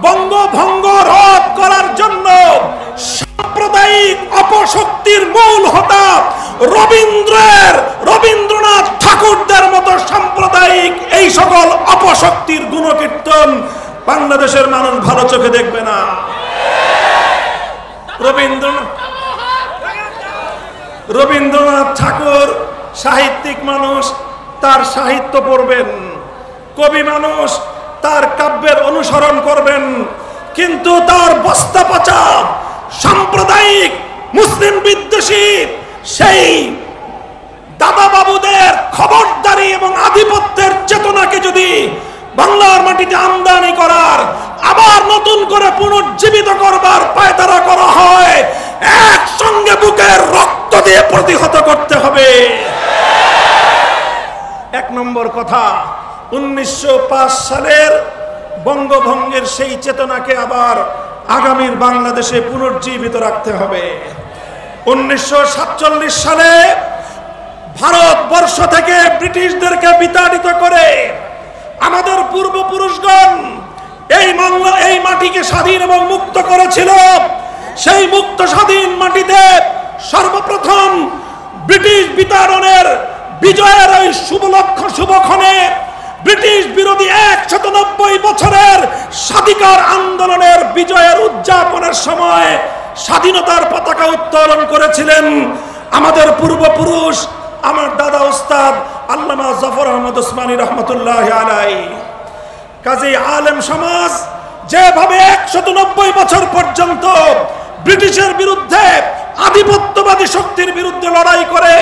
বঙ্গভঙ্গ রদ করার জন্য সাম্প্রদায়িক অপশক্তির মূল হোতা রবীন্দ্রনাথ ঠাকুরদের মতো সাম্প্রদায়িক এই সকল অপশক্তির গুণকীর্তন বাংলাদেশের মানুষ ভালো চোখে দেখবে না। রবীন্দ্রনাথ ঠাকুর সাহিত্যিক মানুষ, তার সাহিত্য পড়বেন, কবি মানুষ, তার কাব্যের অনুসরণ করবেন, কিন্তু তার বস্তা পচা সাম্প্রদায়িক মুসলিম বিদ্বেষী সেই দাদা বাবুদের খবরদারি এবং আধিপত্যের চেতনাকে যদি বাংলার মাটিতে আমদানি করার, আবার নতুন করে পুনর্জীবিত করবার পায়তারা করা হয়, একসঙ্গে বুকের রক্ত দিয়ে প্রতিহত করতে হবে। এক নম্বর কথা, 1905 সালের বঙ্গভঙ্গের সেই চেতনাকে আবার আগামীর বাংলাদেশে পুনর্জীবিত রাখতে হবে। 1947 সালে ভারতবর্ষ থেকে ব্রিটিশদেরকে বিতাড়িত করে আমাদের পূর্বপুরুষগণ এই মাটিকে স্বাধীন এবং মুক্ত করেছিল। সেই মুক্ত স্বাধীন মাটিতে সর্বপ্রথম ব্রিটিশ বিতাড়নের বিজয়ের ওই শুভক্ষণে ব্রিটিশ বিরোধী 190 বছরের স্বাধিকার আন্দোলনের বিজয়ের উদযাপনের সময় স্বাধীনতার পতাকা উত্তোলন করেছিলেন আমাদের পূর্বপুরুষ, আমার দাদা ওস্তাদ আল্লামা জাফর আহমদ ওসমানী রহমতুল্লাহ আলাইহি। কাজেই আলেম সমাজ যেভাবে 190 বছর পর্যন্ত ব্রিটিশের বিরুদ্ধে, আধিপত্যবাদী শক্তির বিরুদ্ধে লড়াই করে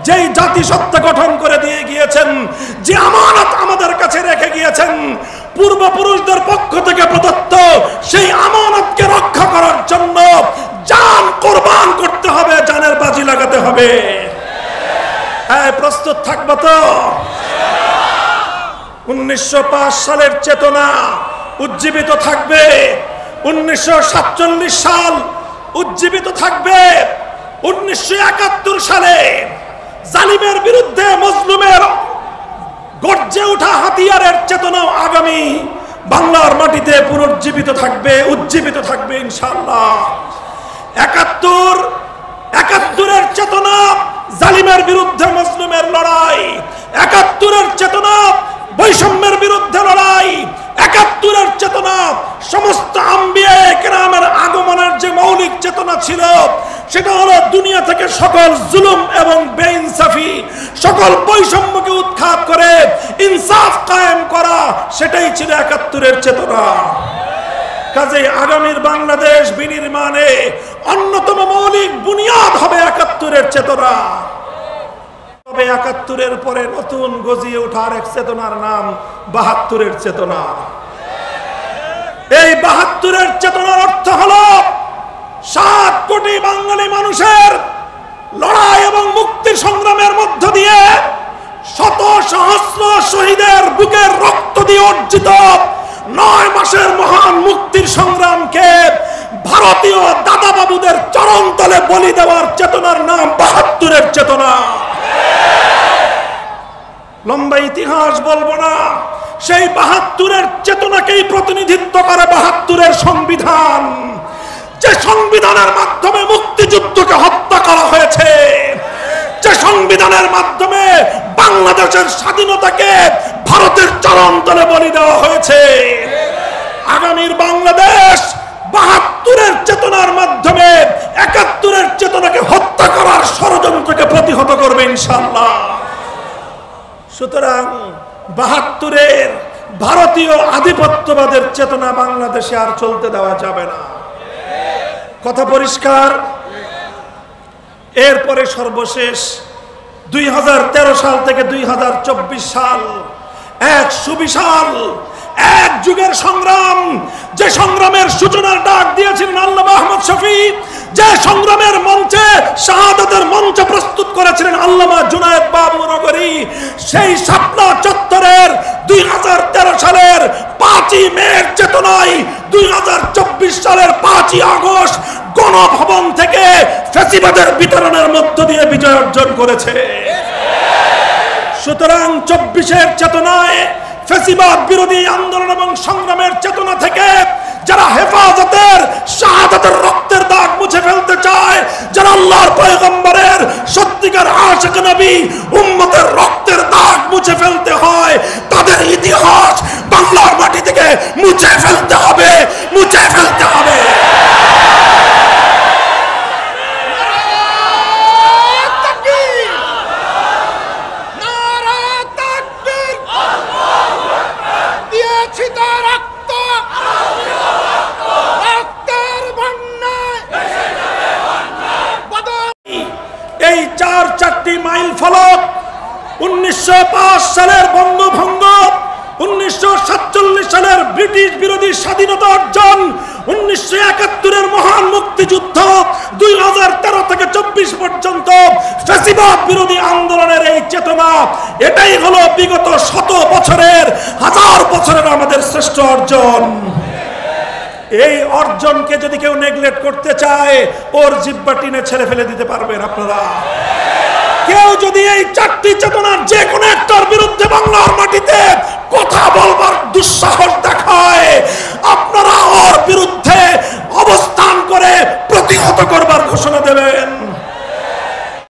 যেই জাতিসত্তা গঠন করে দিয়ে গিয়েছেন, যে আমানত আমাদের কাছে রেখে গিয়েছেন পূর্বপুরুষদের পক্ষ থেকে প্রদত্ত, সেই আমানতকে রক্ষা করার জন্য জান কোরবান করতে হবে, জানের বাজি লাগাতে হবে। হ্যাঁ, প্রস্তুত থাকবো তো? 1905 সালের চেতনা উজ্জীবিত থাকবে, 1947 সাল উজ্জীবিত থাকবে, 1971 সালে জালিমের বিরুদ্ধে মজলুমের গর্জে ওঠা হাতিয়ারের চেতনাও আগামী বাংলার মাটিতে পুনর্জীবিত থাকবে, উজ্জীবিত থাকবে ইনশাআল্লাহ। 71-এর চেতনা জালিমের বিরুদ্ধে মজলুমের লড়াই, 71-এর চেতনা বৈষম্যের বিরুদ্ধে লড়াই, 71-এর চেতনা সমস্ত আম্বিয়া কেরামের আগমনের যে মৌলিক চেতনা ছিল, সেটা হলো দুনিয়া থেকে সকল জুলুম এবং বেইনসাফি, সকল বৈষম্যকে উৎখাত করে ইনসাফ কায়েম করা, সেটাই ছিল 71-এর চেতনা। কাজেই আগামীর বাংলাদেশ বিনির্মাণে অন্যতম মৌলিক বুনিয়াদ হবে 71-এর চেতনা। তবে 71-এর পরে নতুন গজিয়ে ওঠার এক চেতনার নাম 72-এর চেতনা। এই 72-এর চেতনার অর্থ হলো 7 কোটি বাঙালি মানুষের লড়াই এবং মুক্তি সংগ্রামের মধ্য দিয়ে শত সহস্র শহীদের বুকের রক্ত দিয়ে অর্জিত 9 মাসের মহান মুক্তির সংগ্রামকে ভারতীয় দাদা বাবুদের চরণতলে বলি দেওয়ার চেতনার নাম 72-এর চেতনা। লম্বা ইতিহাস বলবো না, সেই 72-এর চেতনাকেই প্রতিনিধিত্ব করে 72-এর সংবিধান, যে সংবিধানের মাধ্যমে মুক্তিযুদ্ধকে হত্যা করা হয়েছে, যে সংবিধানের মাধ্যমে বাংলাদেশের স্বাধীনতাকে ভারতের চরণতলে বলি দেওয়া হয়েছে। আগামীর বাংলাদেশ 72-এর চেতনার মাধ্যমে 71-এর চেতনাকে হত্যা করার ষড়যন্ত্রকে প্রতিহত করবে ইনশাআল্লাহ। সুতরাং 72-এর ভারতীয় আধিপত্যবাদের চেতনা বাংলাদেশে আর চলতে দেওয়া যাবে না। কথা পরিষ্কার? এরপরে সর্বশেষ 2013 সাল থেকে 2024 সাল এক সুবিশাল এক যুগের সংগ্রাম, যে সংগ্রামের সূচনার ডাক দিয়েছিলেন আল্লামা আহমদ শফী, যে সংগ্রামের মঞ্চে শাহাদাতের মঞ্চ প্রস্তুত করেছিলেন আল্লামা জুনায়েদ বাবুনগরী, সেই শাপলা চত্বরের 2013 সালের 5ই মের চেতনায় 2024 সালের 5ই আগস্ট গণভবন থেকে ফ্যাসিবাদের বিতরণের মধ্য দিয়ে বিজয় অর্জন করেছে। সুতরাং 24-এর চেতনায় ফ্যাসিবাদ বিরোধী আন্দোলন এবং সংগ্রামের চেতনা থেকে যারা হেফাজতের শাহাদাতের রক্তের দাগ মুছে ফেলতে চায়, যারা আল্লাহর পয়গম্বরের সত্যিকার আশিক নবী উম্মতের রক্তের দাগ মুছে ফেলতে হয়, তাদের ইতিহাস বাংলার মাটি থেকে মুছে ফেলতে হবে, মুছে ফেলতে হবে। এই চারটি মাইল ফলক 1905 সালের বঙ্গভঙ্গ, 1947 সালের ব্রিটিশ বিরোধী স্বাধীনতা অর্জন, 1971 মহান মুক্তিযুদ্ধ, 2013 থেকে 24 পর্যন্ত ফ্যাসিবাদ বিরোধী আন্দোলনের এই চেতনা, এটাই হলো বিগত শত বছরের, হাজার বছরের আমাদের শ্রেষ্ঠ অর্জন। এই অর্জনকে যদি কেউ নেগলেক্ট করতে চায়, ওর জিহ্বা টিনে ছেড়ে ফেলে দিতে পারবেন আপনারা। কেউ যদি এই চারটি চেতনার যে কোনো একটার বিরুদ্ধে বাংলার